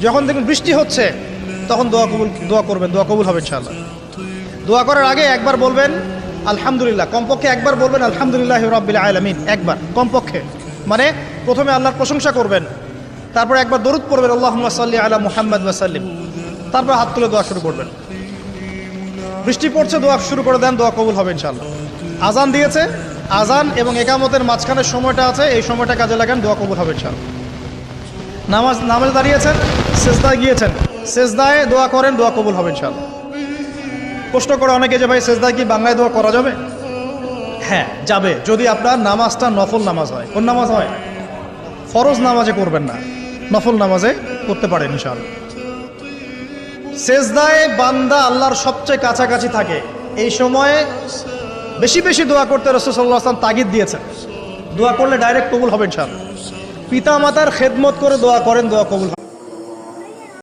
যখন দেখবেন বৃষ্টি হচ্ছে তখন দোয়া করবেন, দোয়া কবুল হবে ইনশাআল্লাহ। দোয়া করার আগে একবার বলবেন আলহামদুলিল্লাহ, কমপক্ষে একবার বলবেন আলহামদুলিল্লাহি রাব্বিল আলামিন, একবার কমপক্ষে। মানে প্রথমে আল্লাহর প্রশংসা করবেন, তারপর একবার দরুদ পড়বেন আল্লাহুম্মা সাল্লি আলা মুহাম্মাদ ওয়া সাল্লিম, তারপর হাত তুলে দোয়া শুরু করবেন। বৃষ্টি পড়ছে, দোয়া শুরু করে দেন, দোয়া কবুল হবে ইনশাআল্লাহ। আজান দিয়েছে, আজান এবং একামতের মাঝখানের সময়টা আছে, এই সময়টা কাজে লাগান, দোয়া কবুল হবে ইনশাআল্লাহ। নামাজে দাঁড়িয়েছেন, সেজদায় গিয়েছেন, সেজদায় দোয়া করেন, দোয়া কবুল হবে ইনশাআল্লাহ। প্রশ্ন করে অনেকে যে ভাই সেজদায় কি বাংলায় দোয়া করা যাবে? হ্যাঁ যাবে, যদি আপনার নামাজটা নফল নামাজ হয়। কোন নামাজ হয়? ফরজ নামাজে করবেন না, নফল নামাজে করতে পারেন ইনশাআল্লাহ। সেজদায় বান্দা আল্লাহর সবচেয়ে কাছাকাছি থাকে, এই সময়ে বেশি বেশি দোয়া করতে রাসূল সাল্লাল্লাহু আলাইহি ওয়াসাল্লাম তাগিদ দিয়েছেন। দোয়া করলে ডাইরেক্ট কবুল হবে ইনশাআল্লাহ। পিতা মাতার খেদমত করে দোয়া করেন, দোয়া কবুল হবে।